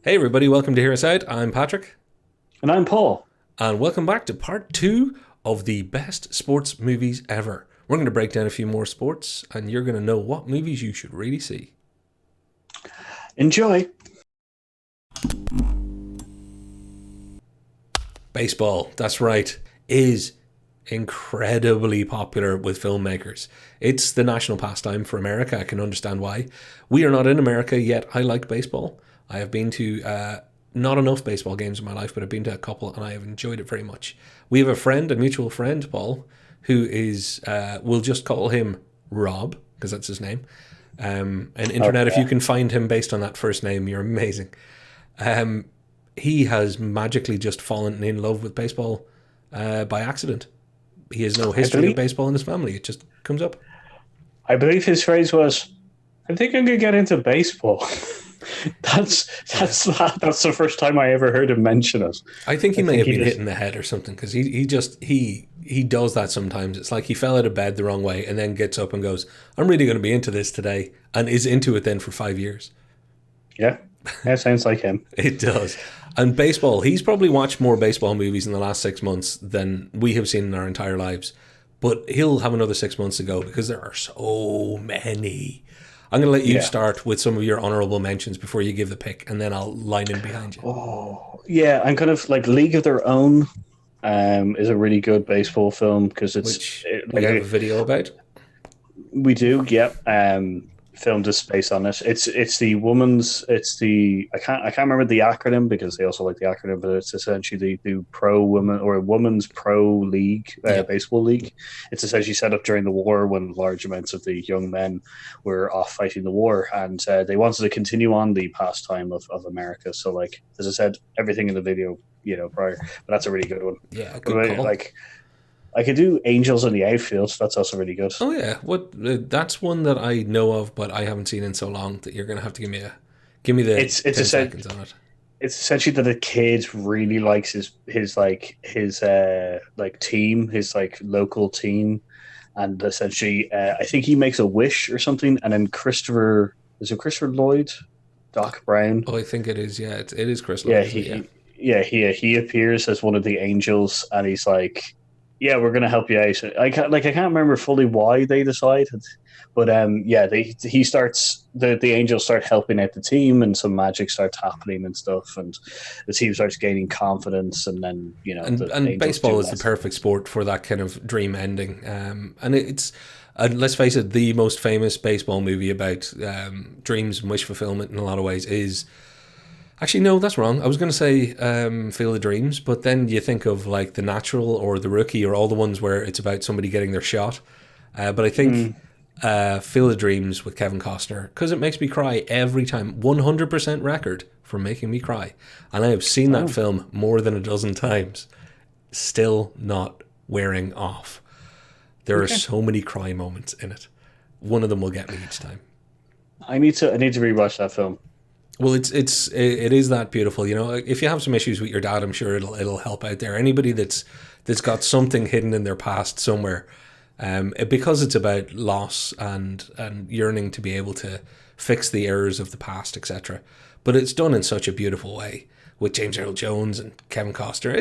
Hey everybody, welcome to Hear Us Out. I'm Patrick. And I'm Paul. And welcome back to part 2 of the best sports movies ever. We're going to break down a few more sports and you're going to know what movies you should really see. Enjoy. Baseball, that's right, is incredibly popular with filmmakers. It's the national pastime for America. I can understand why. We are not in America yet. I like baseball. I have been to not enough baseball games in my life, but I've been to a couple and I have enjoyed it very much. We have a friend, a mutual friend, Paul, who is, we'll just call him Rob, because that's his name. And internet, if you can find him based on that first name, you're amazing. He has magically just fallen in love with baseball by accident. He has no history of baseball in his family. It just comes up. I believe his phrase was, "I think I'm gonna get into baseball." That's the first time I ever heard him mention it. I think he may have been hit in the head or something, because he does that sometimes. It's like he fell out of bed the wrong way and then gets up and goes, "I'm really going to be into this today," and is into it then for 5 years. Yeah, that sounds like him. It does. And baseball, he's probably watched more baseball movies in the last 6 months than we have seen in our entire lives. But he'll have another 6 months to go because there are so many. I'm going to let you start with some of your honorable mentions before you give the pick, and then I'll line in behind you. Oh, yeah. I'm kind of like League of Their Own is a really good baseball film because it's... we have a video about. We do, yeah. Filmed a space on it. It's the woman's. It's the I can't remember the acronym because they also like the acronym, but it's essentially the pro woman or women's pro league baseball league. It's essentially set up during the war when large amounts of the young men were off fighting the war, and they wanted to continue on the pastime of America. So, like as I said, everything in the video, prior, but that's a really good one. Yeah, good call. Like. I could do Angels in the Outfield. That's also really good. Oh yeah, that's one that I know of, but I haven't seen in so long that you're gonna have to give me the 10 seconds on it. It's essentially that a kid really likes his team, his like local team, and essentially I think he makes a wish or something, and then Christopher Lloyd, Doc Brown. Oh, I think it is. Yeah, it is Chris Lloyd. He appears as one of the angels, and he's like. Yeah, we're going to help you out. I can't remember fully why they decided, but he starts the angels start helping out the team, and some magic starts happening and stuff, and the team starts gaining confidence, and then and baseball is the perfect sport for that kind of dream ending. And it's let's face it, the most famous baseball movie about dreams and wish fulfillment in a lot of ways is. Actually, no, that's wrong. I was going to say Field of Dreams, but then you think of like The Natural or The Rookie or all the ones where it's about somebody getting their shot. But I think Field of Dreams with Kevin Costner, because it makes me cry every time. 100% record for making me cry. And I have seen that film more than a dozen times. Still not wearing off. There are so many cry moments in it. One of them will get me each time. I need to rewatch that film. Well, it is that beautiful, If you have some issues with your dad, I'm sure it'll help out there. Anybody that's got something hidden in their past somewhere, because it's about loss and yearning to be able to fix the errors of the past, etc. But it's done in such a beautiful way with James Earl Jones and Kevin Costner.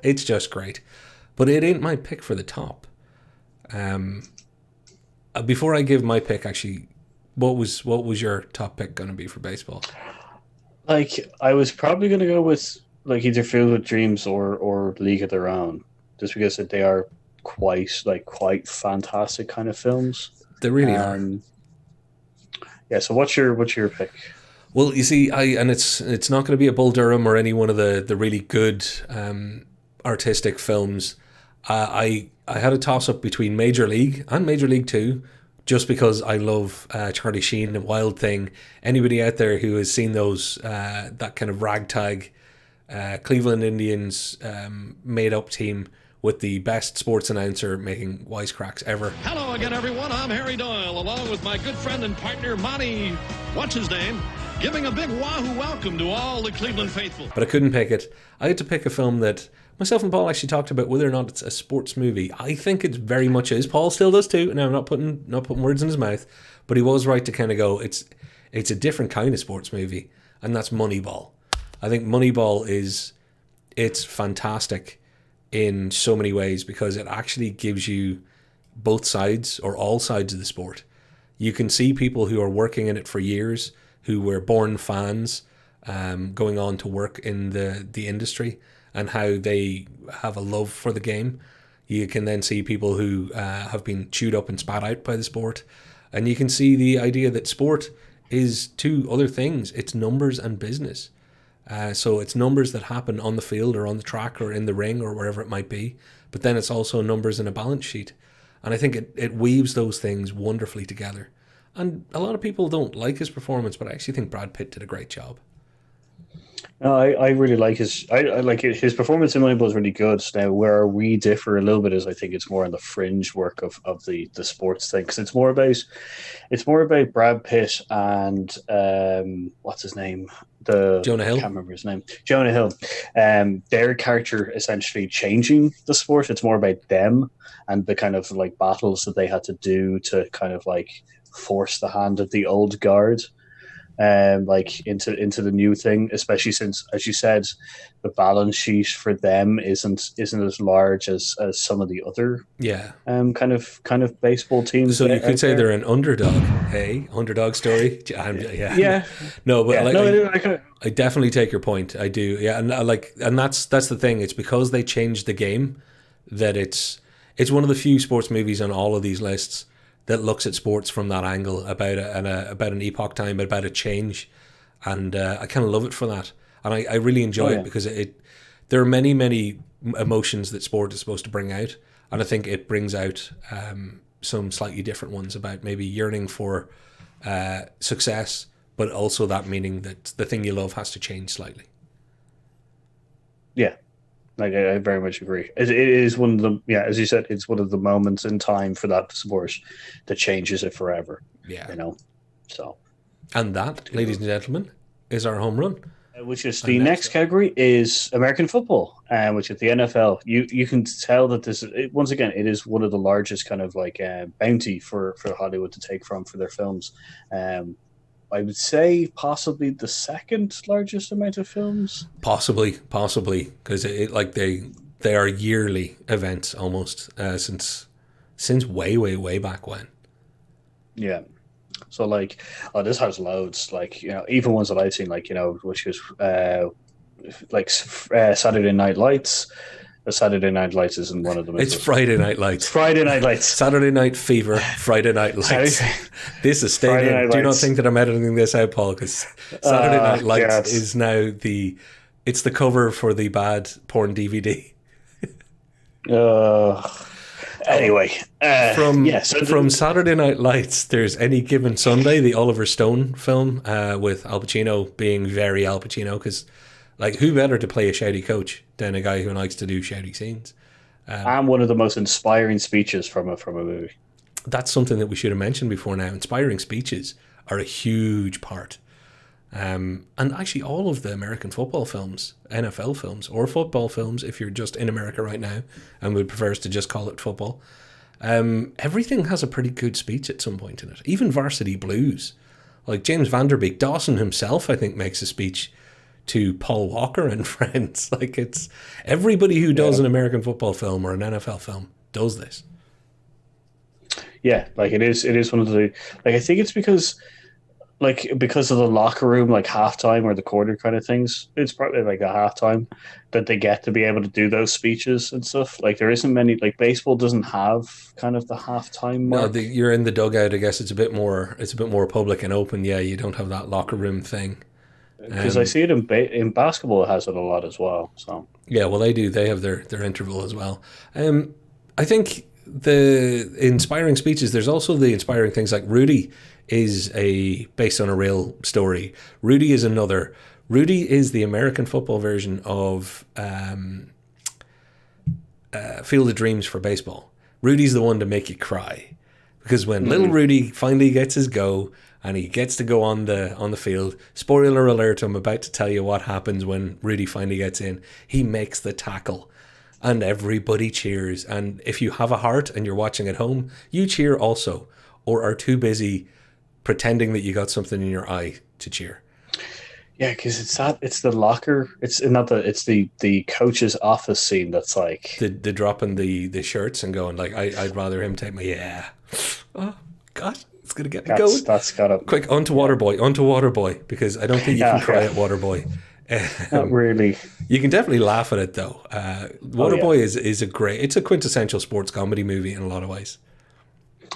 It's just great, but it ain't my pick for the top. Before I give my pick, actually, what was your top pick going to be for baseball? Like, I was probably going to go with like either Field of Dreams or League of Their Own, just because they are quite fantastic kind of films. They really are. Yeah. So what's your pick? Well, you see, it's not going to be a Bull Durham or any one of the really good artistic films. I had a toss up between Major League and Major League 2. Just because I love Charlie Sheen and Wild Thing. Anybody out there who has seen those, that kind of ragtag Cleveland Indians made up team with the best sports announcer making wisecracks ever. Hello again, everyone. I'm Harry Doyle, along with my good friend and partner, Monty, what's his name? Giving a big wahoo welcome to all the Cleveland faithful. But I couldn't pick it. I had to pick a film that myself and Paul actually talked about whether or not it's a sports movie. I think it very much is. Paul still does too. Now I'm not putting words in his mouth, but he was right to kind of go, it's a different kind of sports movie, and that's Moneyball. I think Moneyball it's fantastic in so many ways because it actually gives you both sides or all sides of the sport. You can see people who are working in it for years, who were born fans, going on to work in the industry, and how they have a love for the game. You can then see people who have been chewed up and spat out by the sport. And you can see the idea that sport is two other things. It's numbers and business. So it's numbers that happen on the field or on the track or in the ring or wherever it might be. But then it's also numbers in a balance sheet. And I think it weaves those things wonderfully together. And a lot of people don't like his performance, but I actually think Brad Pitt did a great job. No, I really like I like his performance in Moneyball is really good. Now, where we differ a little bit is I think it's more on the fringe work of the sports thing, because it's more about Brad Pitt and what's his name, Jonah Hill. I can't remember his name. Jonah Hill. Their character essentially changing the sport. It's more about them and the kind of like battles that they had to do to kind of like force the hand of the old guard. Like into the new thing, especially since, as you said, the balance sheet for them isn't as large as some of the other kind of baseball teams. So you could say they're an underdog. Hey, underdog story. Yeah. No, but I definitely take your point. I do. Yeah, and that's the thing. It's because they changed the game that it's one of the few sports movies on all of these lists that looks at sports from that angle, about an epoch time, about a change, and I kind of love it for that, and I really enjoy it because there are many emotions that sport is supposed to bring out, and I think it brings out some slightly different ones about maybe yearning for success, but also that meaning that the thing you love has to change slightly. Yeah. Like I very much agree. It is one of the as you said, it's one of the moments in time for that sport that changes it forever. Yeah, So, and that, ladies and gentlemen, is our home run. Which is the next category is American football, which is the NFL. You can tell that this once again it is one of the largest kind of like bounty for Hollywood to take from for their films. I would say possibly the second largest amount of films. Possibly, because they are yearly events almost since way back when. Yeah, so like, this has loads. Like even ones that I've seen, like which is Saturday Night Lights. Saturday Night Lights isn't one of them. It's Friday Night Lights. Friday Night Lights. Saturday Night Fever. Friday Night Lights. This is staying in. Do not think that I'm editing this out, Paul, because Saturday Night Lights is now it's the cover for the bad porn DVD. Anyway, from Saturday Night Lights, there's Any Given Sunday, the Oliver Stone film with Al Pacino being very Al Pacino, because like, who better to play a shouty coach than a guy who likes to do shouty scenes? And one of the most inspiring speeches from a movie. That's something that we should have mentioned before now. Inspiring speeches are a huge part. And actually all of the American football films, NFL films, or football films, if you're just in America right now and would prefer us to just call it football, everything has a pretty good speech at some point in it. Even Varsity Blues. Like James Van Der Beek, Dawson himself, I think, makes a speech to Paul Walker and friends. Like, it's everybody who does an American football film or an NFL film does this. Yeah, like it is one of the, like, I think it's because of the locker room, like halftime or the quarter kind of things. It's probably like a halftime that they get to be able to do those speeches and stuff. Like, there isn't many, like, baseball doesn't have kind of the halftime mark. No, you're in the dugout. I guess it's a bit more public and open. Yeah, you don't have that locker room thing. Because I see it in basketball, it has it a lot as well. So yeah, well, they do. They have their interval as well. I think the inspiring speeches. There's also the inspiring things like Rudy is based on a real story. Rudy is another. Rudy is the American football version of Field of Dreams for baseball. Rudy's the one to make you cry, because when little Rudy finally gets his go. And he gets to go on the field. Spoiler alert, I'm about to tell you what happens when Rudy finally gets in. He makes the tackle. And everybody cheers. And if you have a heart and you're watching at home, you cheer also. Or are too busy pretending that you got something in your eye to cheer. Yeah, because it's the locker. It's not it's the coach's office scene that's like the dropping the shirts and going like, I'd rather him take my Oh God, it's gonna get me going. That's got it. Quick, onto Waterboy, because I don't think you can cry at Waterboy. Not really. You can definitely laugh at it though. Waterboy is it's a quintessential sports comedy movie in a lot of ways.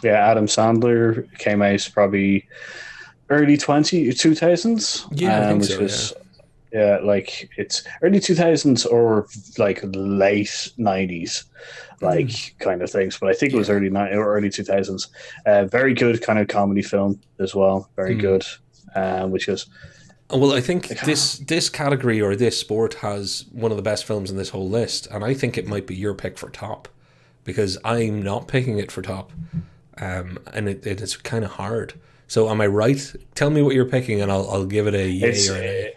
Yeah, Adam Sandler came out probably early 2000s. Yeah, I think which so. Was, yeah, like it's early 2000s or like late 90s, like kind of things. But I think it was early 2000s. Very good kind of comedy film as well. Very good. Which is. Well, I think this category or this sport has one of the best films in this whole list, and I think it might be your pick for top, because I'm not picking it for top, and it is kind of hard. So am I right? Tell me what you're picking, and I'll give it a yay or an A.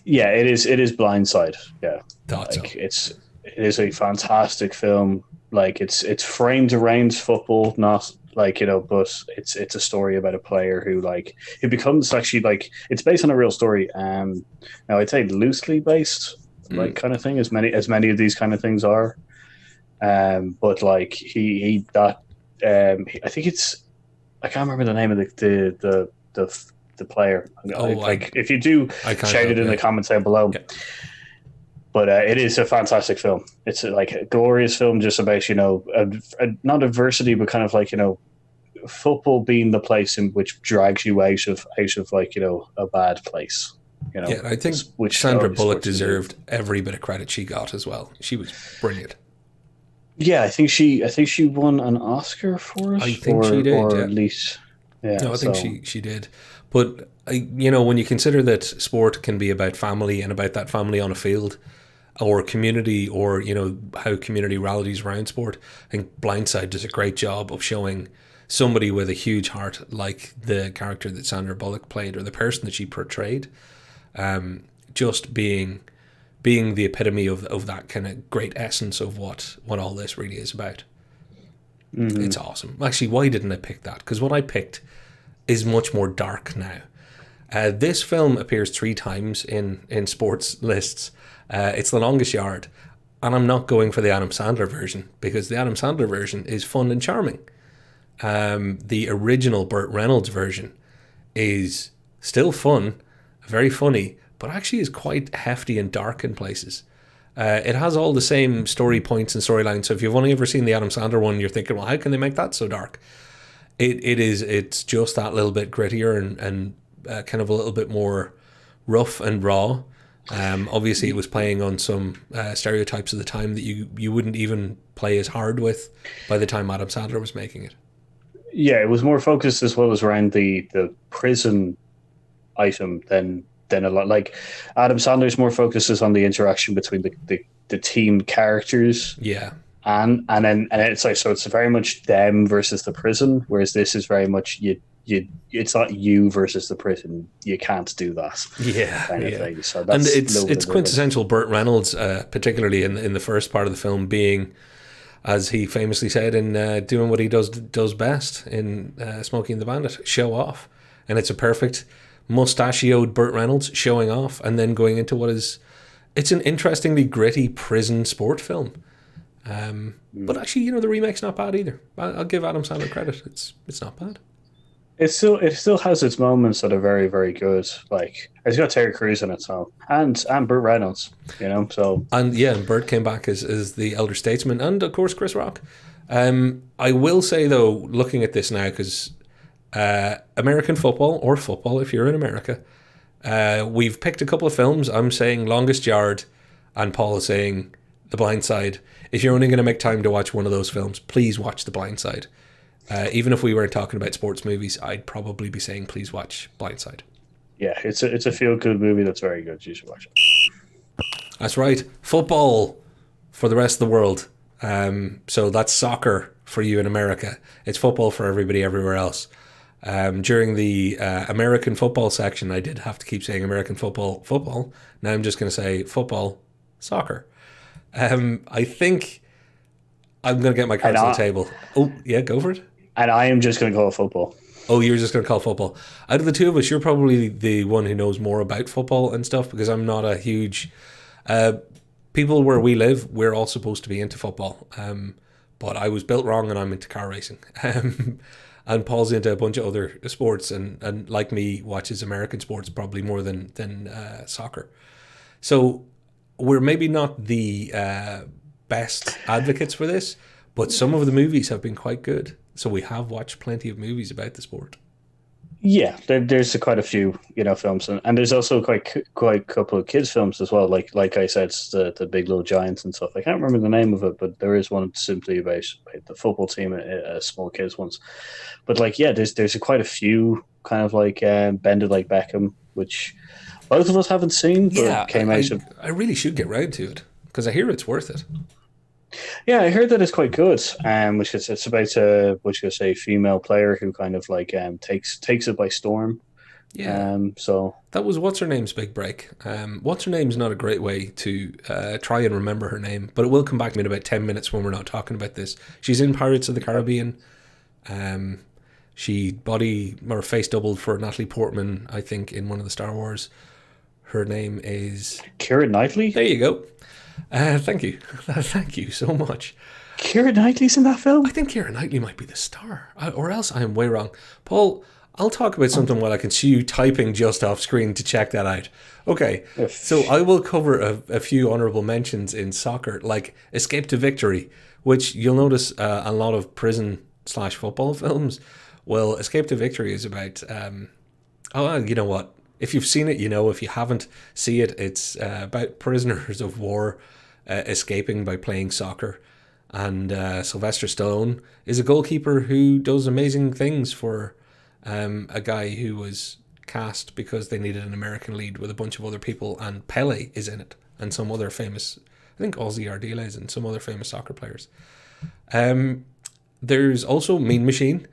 Yeah, it is. It is Blindside. Yeah, Thought so. It is a fantastic film. Like it's framed around football, not like but it's a story about a player who it becomes actually like it's based on a real story. Now I'd say loosely based, like kind of thing, as many of these kind of things are. But like I think it's. I can't remember the name of the player. If you do, shout it in the comments down below. Yeah. But it is a fantastic film. It's like a glorious film, just about not adversity, but kind of like football being the place in which drags you out of like a bad place. Yeah, I think Sandra Bullock deserved every bit of credit she got as well. She was brilliant. Yeah, I think she won an Oscar for it. I think she did, or yeah. At least, yeah. No, I think she did. But when you consider that sport can be about family and about that family on a field, or community, or how community rallies around sport, I think Blindside does a great job of showing somebody with a huge heart, like the character that Sandra Bullock played, or the person that she portrayed, just being the epitome of that kind of great essence of what all this really is about. Mm-hmm. It's awesome. Actually, why didn't I pick that? Because what I picked is much more dark now. This film appears 3 times in sports lists. It's The Longest Yard, and I'm not going for the Adam Sandler version, because the Adam Sandler version is fun and charming. The original Burt Reynolds version is still fun, very funny, but actually is quite hefty and dark in places. It has all the same story points and storylines. So if you've only ever seen the Adam Sandler one, you're thinking, well, how can they make that so dark? It's just that little bit grittier and kind of a little bit more rough and raw. Obviously, it was playing on some stereotypes of the time that you wouldn't even play as hard with by the time Adam Sandler was making it. Yeah, it was more focused as well as around the prison item than a lot. Like Adam Sandler's more focuses on the interaction between the team characters. Yeah. And then it's like, so it's very much them versus the prison, whereas this is very much it's not you versus the prison. You can't do that. Yeah, kind of thing. So that's it's quintessential Burt Reynolds, particularly in the first part of the film, being, as he famously said, in doing what he does best in Smokey and the Bandit, show off. And it's a perfect mustachioed Burt Reynolds showing off, and then going into it's an interestingly gritty prison sport film. But actually, the remake's not bad either. I'll give Adam Sandler credit. It's not bad. It still has its moments that are very, very good. Like it's got Terry Crews in it, so and Burt Reynolds, so and Burt came back as the elder statesman, and of course Chris Rock. I will say though, looking at this now, because American football, or football if you're in America, we've picked a couple of films. I'm saying Longest Yard, and Paul is saying The Blind Side. If you're only going to make time to watch one of those films, please watch The Blind Side. Even if we weren't talking about sports movies, I'd probably be saying please watch Blindside. Yeah, it's a feel-good movie that's very good. You should watch it. That's right. Football for the rest of the world. So that's soccer for you in America. It's football for everybody everywhere else. During the American football section, I did have to keep saying American football. Now I'm just going to say football, soccer. I think I'm going to get my cards on the table. Oh, yeah, go for it. And I am just going to call it football. Oh, you're just going to call football. Out of the two of us, you're probably the one who knows more about football and stuff, because I'm not a huge... people where we live, we're all supposed to be into football. But I was built wrong and I'm into car racing. And Paul's into a bunch of other sports and like me, watches American sports probably more than soccer. So we're maybe not the best advocates for this, but some of the movies have been quite good. So we have watched plenty of movies about the sport. Yeah, there's quite a few, films, and there's also quite a couple of kids' films as well. Like I said, the Big Little Giants and stuff. I can't remember the name of it, but there is one simply about the football team, small kids ones. But there's quite a few kind of Bend It Like Beckham, which both of us haven't seen, but came out. I really should get round to it because I hear it's worth it. Yeah, I heard that it's quite good. It's about a female player who kind of takes it by storm. Yeah. So that was what's her name's big break. What's her name's not a great way to try and remember her name, but it will come back to me in about 10 minutes when we're not talking about this. She's in Pirates of the Caribbean. She body or face doubled for Natalie Portman, I think, in one of the Star Wars. Her name is Keira Knightley. There you go. Thank you. Thank you so much. Keira Knightley's in that film? I think Keira Knightley might be the star. Or else I am way wrong. Paul, I'll talk about something while I can see you typing just off screen to check that out. Okay, so I will cover a few honourable mentions in soccer, like Escape to Victory, which you'll notice a lot of prison/football films. Well, Escape to Victory is about... you know what? If you've seen it, you know. If you haven't, see it. It's about prisoners of war escaping by playing soccer. And Sylvester Stallone is a goalkeeper who does amazing things for a guy who was cast because they needed an American lead with a bunch of other people. And Pele is in it. And some other famous, I think Ozzy Ardiles and some other famous soccer players. There's also Mean Machine,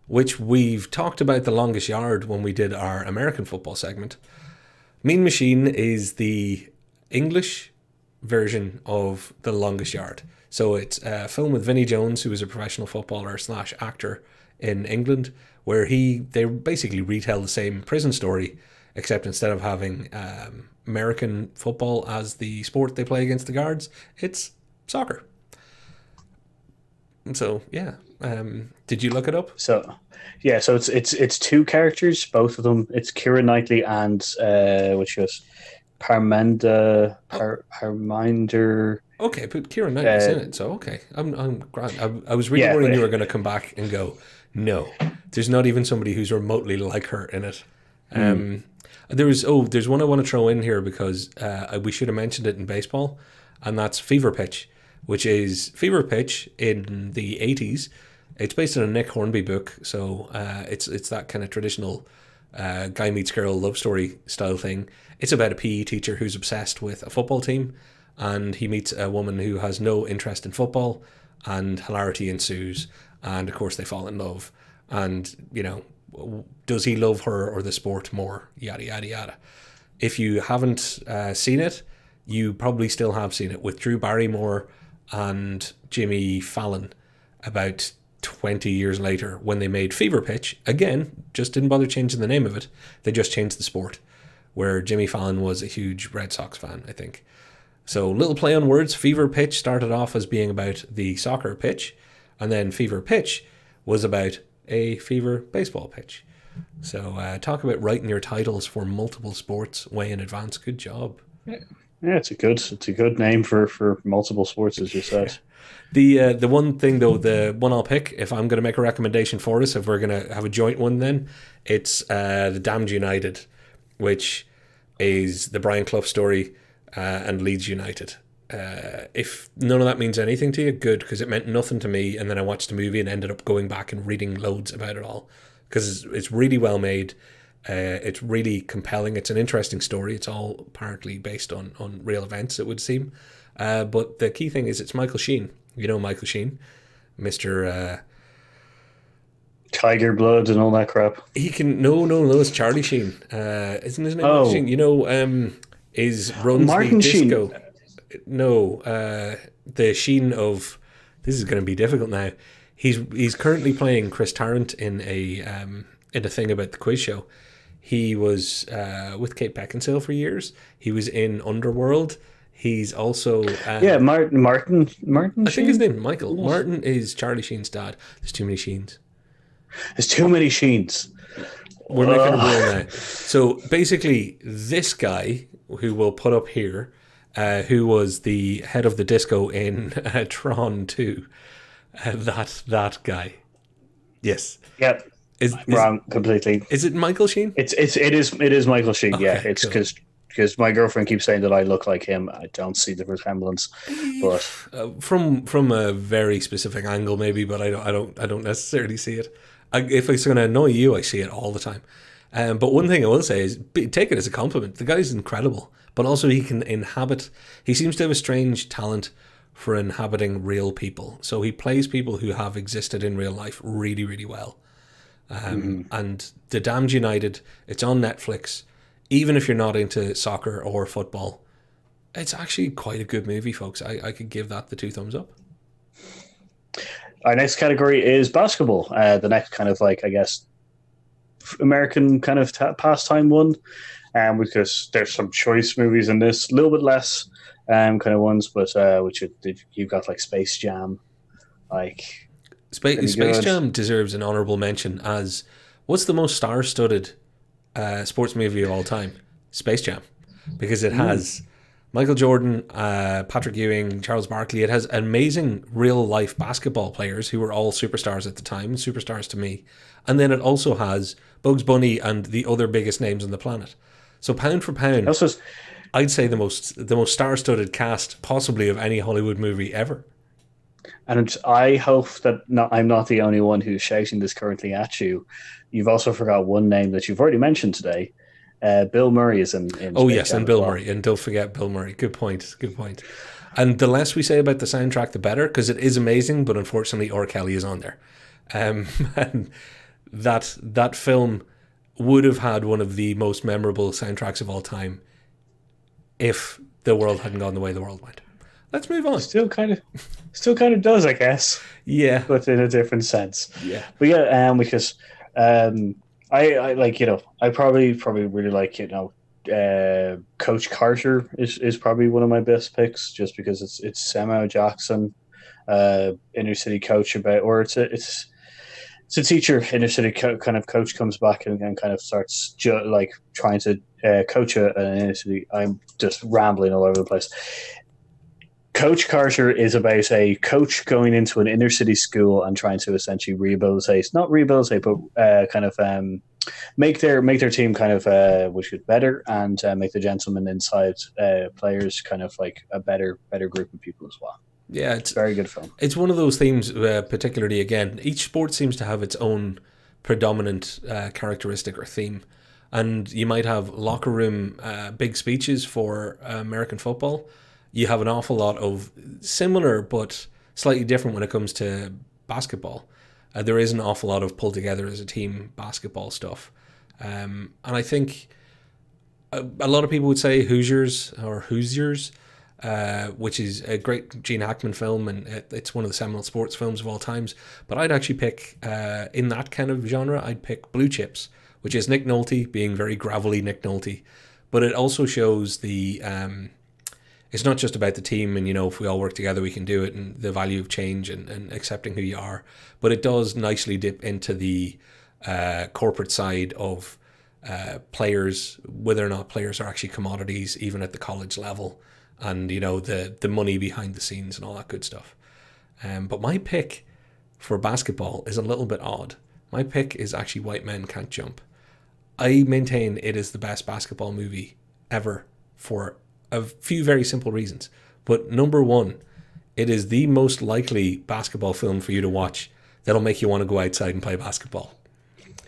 which we've talked about The Longest Yard when we did our American football segment. Mean Machine is the English version of The Longest Yard. So it's a film with Vinnie Jones, who was a professional footballer / actor in England, where they basically retell the same prison story, except instead of having American football as the sport they play against the guards, it's soccer. So, yeah. Did you look it up? So it's two characters, both of them. It's Keira Knightley and which was Parminder. Okay, but Keira Knightley's in it, so okay. I'm grand. I was really worried you were going to come back and go, no, there's not even somebody who's remotely like her in it. There's one I want to throw in here because we should have mentioned it in baseball, and that's Fever Pitch, which is Fever Pitch in the 80s. It's based on a Nick Hornby book, so it's that kind of traditional guy meets girl love story style thing. It's about a PE teacher who's obsessed with a football team, and he meets a woman who has no interest in football, and hilarity ensues, and of course they fall in love. And, does he love her or the sport more? Yada, yada, yada. If you haven't seen it, you probably still have seen it with Drew Barrymore and Jimmy Fallon about 20 years later when they made Fever Pitch. Again, just didn't bother changing the name of it. They just changed the sport, where Jimmy Fallon was a huge Red Sox fan, I think. So little play on words. Fever Pitch started off as being about the soccer pitch, and then Fever Pitch was about a fever baseball pitch. So talk about writing your titles for multiple sports way in advance. Good job. Yeah, it's a good name for multiple sports, as you said. The one thing though, the one I'll pick if I'm going to make a recommendation for us, if we're going to have a joint one, then it's the Damned United, which is the Brian Clough story and Leeds United. If none of that means anything to you, good, because it meant nothing to me. And then I watched the movie and ended up going back and reading loads about it all because it's really well made. It's really compelling. It's an interesting story. It's all apparently based on real events, it would seem. But the key thing is it's Michael Sheen. You know Michael Sheen, Mr. Tiger Blood and all that crap. He can no, it's Charlie Sheen. Isn't his name Michael Sheen? Runs Martin the disco. Sheen. No, the Sheen of this is going to be difficult now. He's currently playing Chris Tarrant in in a thing about the quiz show. He was with Kate Beckinsale for years. He was in Underworld. He's also Martin. I think his name is Michael. Martin is Charlie Sheen's dad. There's too many Sheens. There's too many Sheens. We're making a rule now. So basically, this guy who we'll put up here, who was the head of the disco in Tron 2, that guy. Yes. Yep. Is wrong completely. Is it Michael Sheen? It is Michael Sheen. Okay, yeah, it's cool. because my girlfriend keeps saying that I look like him. I don't see the resemblance, but from a very specific angle, maybe. But I don't necessarily see it. If it's going to annoy you, I see it all the time. But one thing I will say is take it as a compliment. The guy's incredible, but also he can inhabit. He seems to have a strange talent for inhabiting real people. So he plays people who have existed in real life really, really well. And The Damned United, it's on Netflix. Even if you're not into soccer or football, it's actually quite a good movie, folks. I could give that the 2 thumbs up. Our next category is basketball. The next kind of like, I guess, American kind of pastime one. Because there's some choice movies in this, a little bit less kind of ones, but you've got like Space Jam, like Space Jam deserves an honorable mention as what's the most star-studded sports movie of all time? Space Jam, because it has Michael Jordan, Patrick Ewing, Charles Barkley. It has amazing real-life basketball players who were all superstars at the time, superstars to me, and then it also has Bugs Bunny and the other biggest names on the planet. So pound for pound, I'd say the most star-studded cast possibly of any Hollywood movie ever. And I hope that I'm not the only one who's shouting this currently at you. You've also forgot one name that you've already mentioned today. Bill Murray is in oh, yes, and Bill Murray. And don't forget Bill Murray. Good point. And the less we say about the soundtrack, the better, because it is amazing, but unfortunately R. Kelly is on there. And that film would have had one of the most memorable soundtracks of all time if the world hadn't gone the way the world went. Let's move on. Still kind of does, I guess. Yeah, but in a different sense. Yeah, but yeah, because I like, I probably really like, Coach Carter is probably one of my best picks, just because it's Samuel Jackson, inner city coach it's a teacher, inner city kind of coach comes back and kind of starts trying to coach an inner city. I'm just rambling all over the place. Coach Carter is about a coach going into an inner city school and trying to essentially not rehabilitate, but kind of make their team kind of which is better, and make the gentlemen inside players kind of like a better group of people as well. Yeah, it's a very good film. It's one of those themes, particularly again, each sport seems to have its own predominant characteristic or theme. And you might have locker room big speeches for American football. You have an awful lot of similar but slightly different when it comes to basketball. There is an awful lot of pull together as a team basketball stuff. And I think a lot of people would say Hoosiers, which is a great Gene Hackman film, and it's one of the seminal sports films of all times. But I'd actually pick, in that kind of genre, I'd pick Blue Chips, which is Nick Nolte being very gravelly Nick Nolte. But it also shows the... it's not just about the team and, if we all work together, we can do it, and the value of change and accepting who you are. But it does nicely dip into the corporate side of players, whether or not players are actually commodities, even at the college level, and, the money behind the scenes and all that good stuff. But my pick for basketball is a little bit odd. My pick is actually White Men Can't Jump. I maintain it is the best basketball movie ever for a few very simple reasons. But number one, it is the most likely basketball film for you to watch that'll make you want to go outside and play basketball.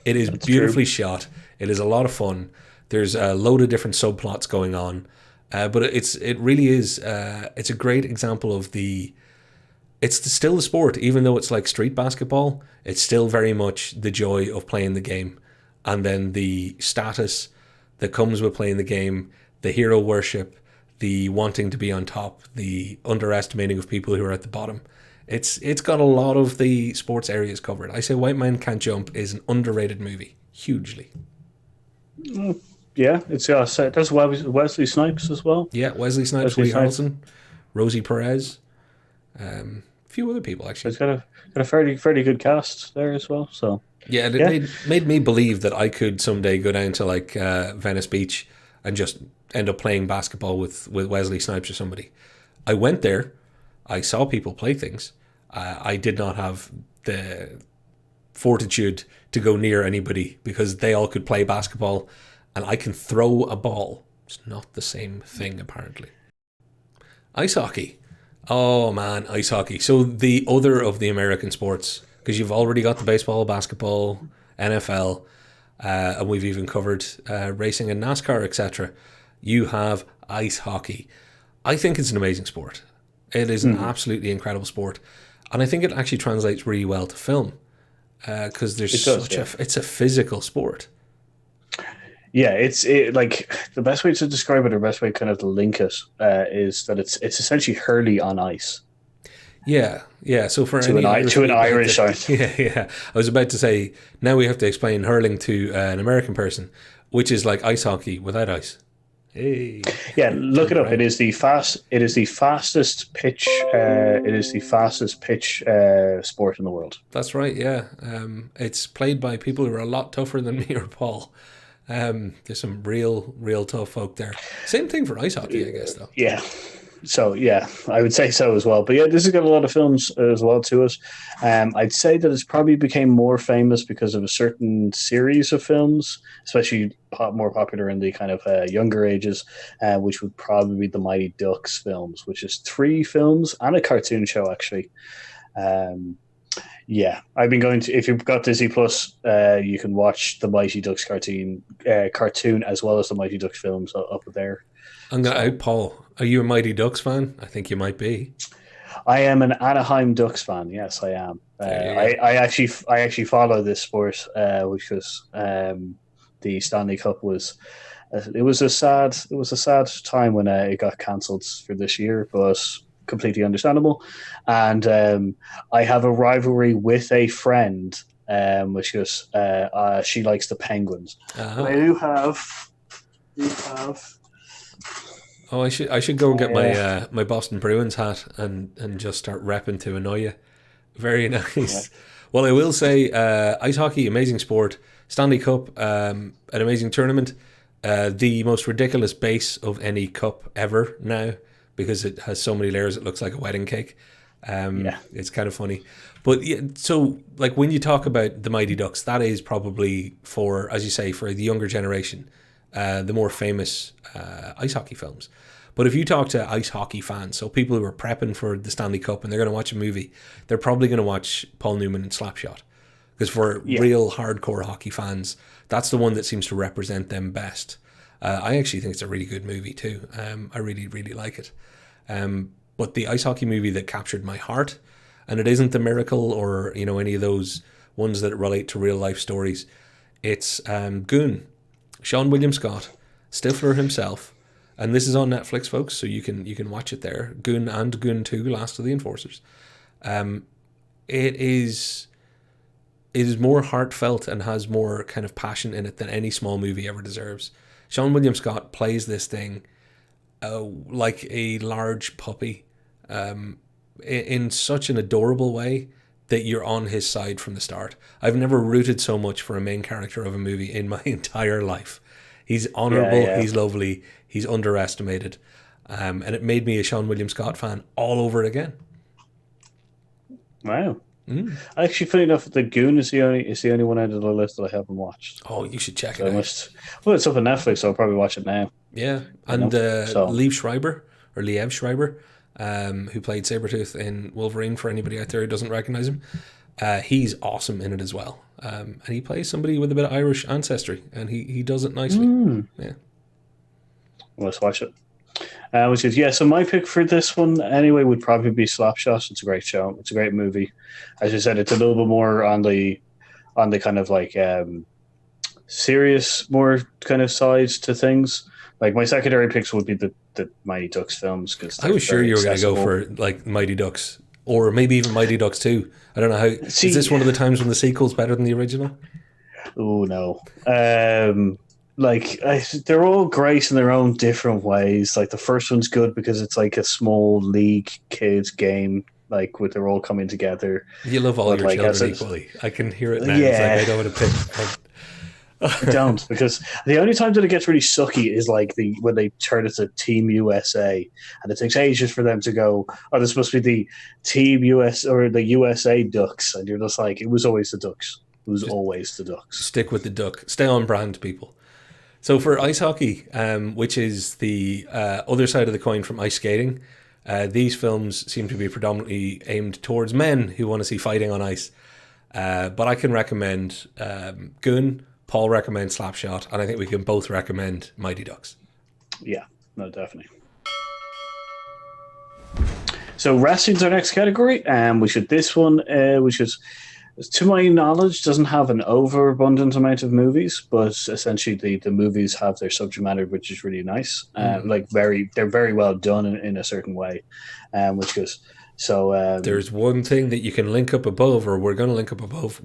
It is beautifully shot. It is a lot of fun. There's a load of different subplots going on. But it really is, it's a great example of it's still the sport, even though it's like street basketball, it's still very much the joy of playing the game. And then the status that comes with playing the game, the hero worship, the wanting to be on top, the underestimating of people who are at the bottom. It's got a lot of the sports areas covered. I say White Man Can't Jump is an underrated movie. hugely. Yeah, it's there's Wesley Snipes as well. Yeah, Wesley Snipes, Woody Harrelson, Rosie Perez, a few other people actually. It's got a fairly good cast there as well. So yeah, it made me believe that I could someday go down to like Venice Beach and just end up playing basketball with Wesley Snipes or somebody. I went there, I saw people play things. I did not have the fortitude to go near anybody because they all could play basketball and I can throw a ball. It's not the same thing, apparently. Ice hockey. Oh, man, ice hockey. So the other of the American sports, because you've already got the baseball, basketball, NFL, and we've even covered racing and NASCAR, etc. You have ice hockey. I think it's an amazing sport. It is an absolutely incredible sport. And I think it actually translates really well to film because it's a physical sport. Yeah, it's like the best way to describe it, or best way kind of to link it, is that it's essentially hurley on ice. Yeah. So for an Irish ice. Yeah. I was about to say now we have to explain hurling to an American person, which is like ice hockey without ice. Hey. Yeah, look it up. It is the fastest pitch. It is the fastest pitch sport in the world. That's right. Yeah, it's played by people who are a lot tougher than me or Paul. There's some real tough folk there. Same thing for ice hockey, I guess, though. Yeah. So, yeah, I would say so as well. But yeah, this has got a lot of films as well to it. I'd say that it's probably became more famous because of a certain series of films, especially more popular in the kind of younger ages, which would probably be the Mighty Ducks films, which is 3 films and a cartoon show, actually. Yeah, I've been going to. If you've got Disney Plus, you can watch the Mighty Ducks cartoon as well as the Mighty Ducks films up there. I'm gonna out Paul. Are you a Mighty Ducks fan? I think you might be. I am an Anaheim Ducks fan. Yes, I am. I actually follow this sport, which was the Stanley Cup was. It was a sad time when it got cancelled for this year, but completely understandable. And I have a rivalry with a friend, which is she likes the Penguins. Uh-huh. I do have. Oh, I should go and get my Boston Bruins hat and just start repping to annoy you. Very nice. Yeah. Well, I will say, ice hockey, amazing sport. Stanley Cup, an amazing tournament. The most ridiculous base of any cup ever now, because it has so many layers it looks like a wedding cake. It's kind of funny. But yeah, so like when you talk about the Mighty Ducks, that is probably for, as you say, for the younger generation, the more famous ice hockey films. But if you talk to ice hockey fans, so people who are prepping for the Stanley Cup and they're going to watch a movie, they're probably going to watch Paul Newman and Slapshot. Because for real hardcore hockey fans, that's the one that seems to represent them best. I actually think it's a really good movie too. I really, really like it. But the ice hockey movie that captured my heart, and it isn't The Miracle or any of those ones that relate to real life stories, it's Goon. Sean William Scott, Stifler himself, and this is on Netflix, folks, so you can watch it there. Goon and Goon 2, Last of the Enforcers. It is more heartfelt and has more kind of passion in it than any small movie ever deserves. Sean William Scott plays this thing like a large puppy in such an adorable way that you're on his side from the start. I've never rooted so much for a main character of a movie in my entire life. He's honourable, he's lovely, he's underestimated, and it made me a Sean William Scott fan all over again. Wow. Actually, funny enough, The Goon is the only one out of the list that I haven't watched. Oh, you should check it out. Well, it's up on Netflix, so I'll probably watch it now. Yeah, and Liev Schreiber, who played Sabretooth in Wolverine, for anybody out there who doesn't recognize him, he's awesome in it as well. And he plays somebody with a bit of Irish ancestry, and he does it nicely. Yeah. Well, let's watch it. Which is, so my pick for this one anyway would probably be Slapshot. It's a great show. It's a great movie. As you said, it's a little bit more on the kind of like serious, more kind of sides to things. Like my secondary picks would be the Mighty Ducks films. Cause I was sure you were going to go for like Mighty Ducks, or maybe even Mighty Ducks 2. I don't know how. Is this one of the times when the sequel's better than the original? Oh no. They're all great in their own different ways. Like the first one's good because it's like a small league kids game, like with they're all coming together. You love all But your like children equally. I can hear it now. It's like yeah, I don't want to pick. I don't, because the only time that it gets really sucky is like when they turn it to Team USA, and it takes ages for them to go. Oh, this supposed to be the Team US or the USA Ducks, and you're just like, it was always the Ducks. It was always the Ducks. Stick with the duck. Stay on brand, people. So for ice hockey, which is the other side of the coin from ice skating, these films seem to be predominantly aimed towards men who want to see fighting on ice. But I can recommend Goon. Paul recommends Slapshot, and I think we can both recommend Mighty Ducks. Yeah, no, definitely. So wrestling's our next category, and which is, to my knowledge, doesn't have an overabundant amount of movies, but essentially the movies have their subject matter, which is really nice. They're very well done in a certain way, which goes. So there's one thing that you can link up above, or we're going to link up above.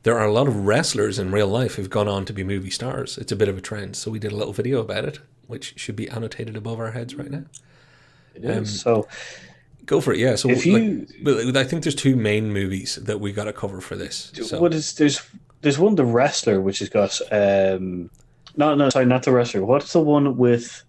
There are a lot of wrestlers in real life who've gone on to be movie stars. It's a bit of a trend. So we did a little video about it, which should be annotated above our heads right now. It is. So go for it. Yeah. So I think there's two main movies that we got to cover for this. So. There's one, The Wrestler, which has got not The Wrestler. What's the one with?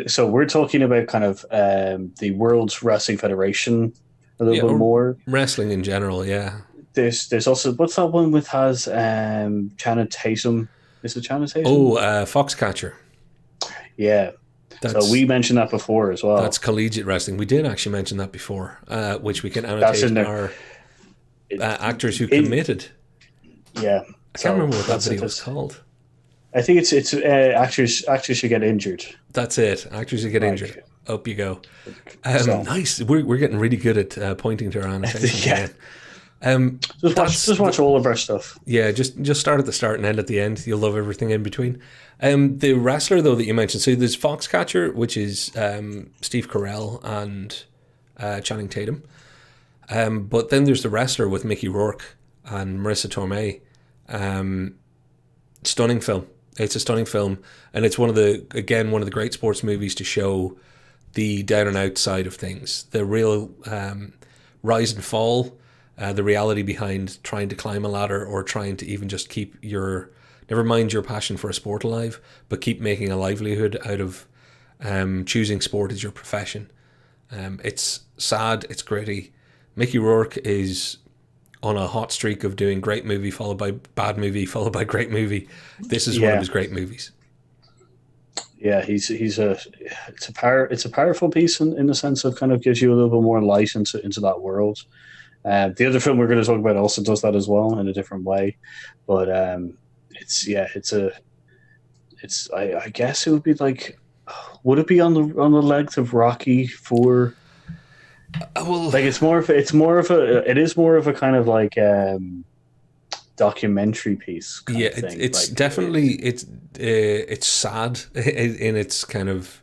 So we're talking about kind of the World's Wrestling Federation a little bit more. Wrestling in general, yeah. There's also, what's that one with has Channing Tatum? Is it Channing Tatum? Oh, Foxcatcher. Yeah. So we mentioned that before as well. That's collegiate wrestling. We did actually mention that before, which we can annotate in our actors who committed. Yeah. I can't remember what that video was called. I think it's actors who get injured. That's it. Actors who get injured. Up you go. Nice. We're getting really good at pointing to our annotations. Yeah. Just watch all of our stuff. Yeah, just start at the start and end at the end. You'll love everything in between. The wrestler, though, that you mentioned, so there's Foxcatcher, which is Steve Carell and Channing Tatum. But then there's The Wrestler with Mickey Rourke and Marissa Tomei. Stunning film. It's a stunning film, and it's one of the great sports movies to show the down and out side of things, the real rise and fall. The reality behind trying to climb a ladder or trying to even just keep never mind your passion for a sport alive, but keep making a livelihood out of choosing sport as your profession. It's sad, it's gritty. Mickey Rourke is on a hot streak of doing great movie followed by bad movie followed by great movie. This is one of his great movies. Yeah, it's a powerful piece in the sense of kind of gives you a little bit more light into that world. The other film we're going to talk about also does that as well in a different way, but I guess it would be like, would it be on the length of Rocky IV? Like it is more of a kind of like documentary piece. Yeah, it's like, definitely it's sad in its kind of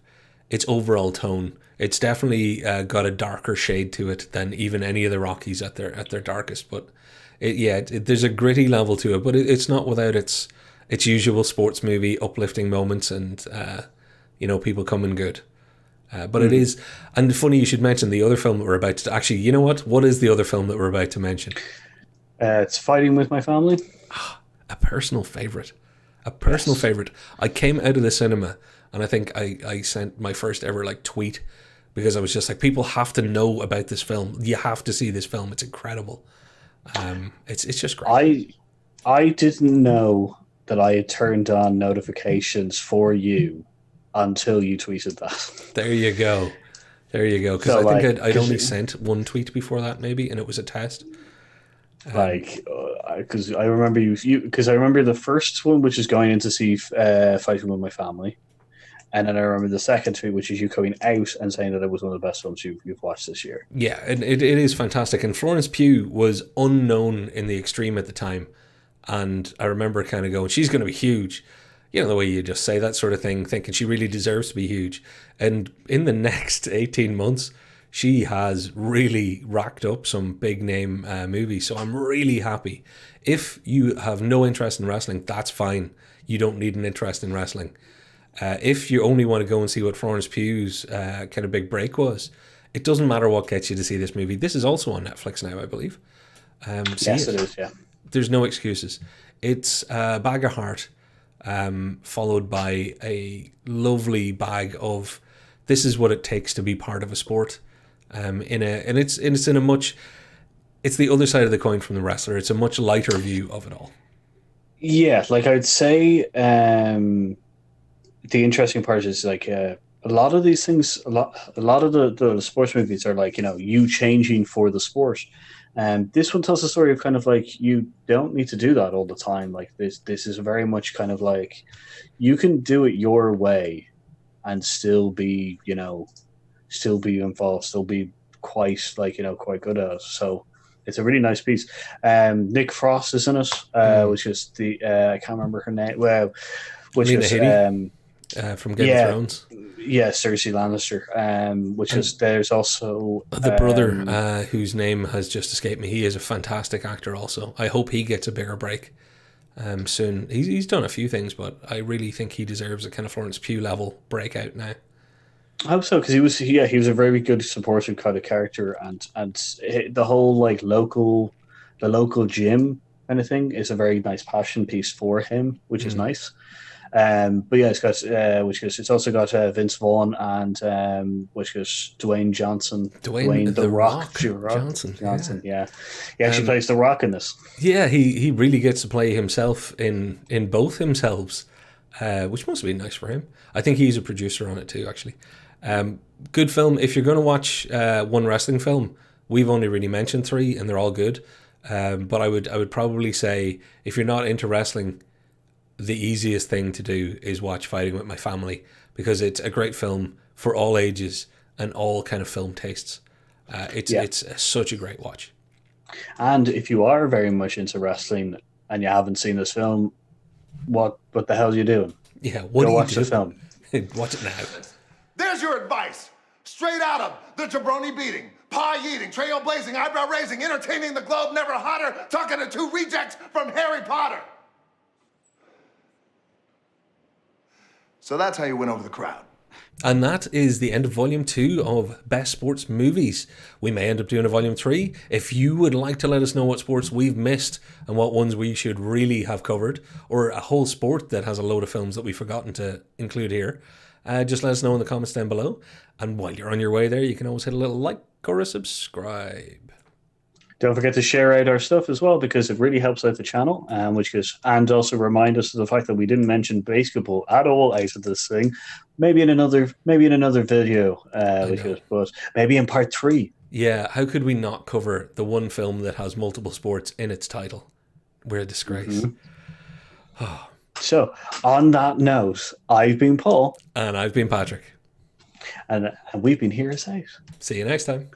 its overall tone. It's definitely got a darker shade to it than even any of the Rockies at their darkest. But there's a gritty level to it, but it's not without its usual sports movie uplifting moments and people coming good. But it is, and funny you should mention the other film that we're about to. Actually, you know what? What is the other film that we're about to mention? It's Fighting with My Family. A personal favorite. Favorite. I came out of the cinema and I think I sent my first ever tweet because I was just like, people have to know about this film. You have to see this film. It's incredible. It's just great. I didn't know that I had turned on notifications for you until you tweeted that. There you go. Because so I think I'd only sent one tweet before that maybe, and it was a test. Because I remember because I remember the first one, which is going in to see Fighting with My Family. And then I remember the second tweet, which is you coming out and saying that it was one of the best films you've watched this year. Yeah, and it is fantastic. And Florence Pugh was unknown in the extreme at the time. And I remember kind of going, she's going to be huge. You know, the way you just say that sort of thing, thinking she really deserves to be huge. And in the next 18 months, she has really racked up some big name movies. So I'm really happy. If you have no interest in wrestling, that's fine. You don't need an interest in wrestling. If you only want to go and see what Florence Pugh's kind of big break was, it doesn't matter what gets you to see this movie. This is also on Netflix now, I believe. Yes, it is, yeah. There's no excuses. It's a bag of heart, followed by a lovely bag of this is what it takes to be part of a sport. It's the other side of the coin from the wrestler. It's a much lighter view of it all. Yeah, like I'd say, the interesting part is like a lot of these things. A lot of the sports movies are like, you changing for the sport. This one tells a story of kind of like you don't need to do that all the time. Like this is very much kind of like you can do it your way and still be involved, still be quite good at it. So it's a really nice piece. Nick Frost is in it, which is the I can't remember her name. Which is from Game of Thrones. Yeah, Cersei Lannister. There's also the brother whose name has just escaped me. He is a fantastic actor. Also, I hope he gets a bigger break soon. He's done a few things, but I really think he deserves a kind of Florence Pugh level breakout now. I hope so, because he was a very good supportive kind of character, and the whole like local gym kind of thing is a very nice passion piece for him, which is nice. But yeah, it's also got Vince Vaughn and which is Dwayne Johnson, Dwayne the Rock Johnson. Yeah, he actually plays the Rock in this. Yeah, he really gets to play himself in both himselves, which must have been nice for him. I think he's a producer on it too, actually. Good film. If you're going to watch one wrestling film, we've only really mentioned 3, and they're all good. But I would probably say if you're not into wrestling, the easiest thing to do is watch Fighting With My Family, because it's a great film for all ages and all kind of film tastes. It's such a great watch. And if you are very much into wrestling and you haven't seen this film, what the hell are you doing? Yeah, go watch the film. Watch it now. There's your advice. Straight out of the jabroni beating, pie eating, trailblazing, eyebrow raising, entertaining the globe, never hotter, talking to 2 rejects from Harry Potter. So that's how you win over the crowd. And that is the end of Volume 2 of Best Sports Movies. We may end up doing a Volume 3. If you would like to let us know what sports we've missed and what ones we should really have covered, or a whole sport that has a load of films that we've forgotten to include here, just let us know in the comments down below. And while you're on your way there, you can always hit a little like or a subscribe. Don't forget to share out our stuff as well, because it really helps out the channel, and also remind us of the fact that we didn't mention basketball at all out of this thing. Maybe in another video, but maybe in part 3. Yeah, how could we not cover the one film that has multiple sports in its title? We're a disgrace. Mm-hmm. Oh. So, on that note, I've been Paul. And I've been Patrick. And we've been Heroes Out. See you next time.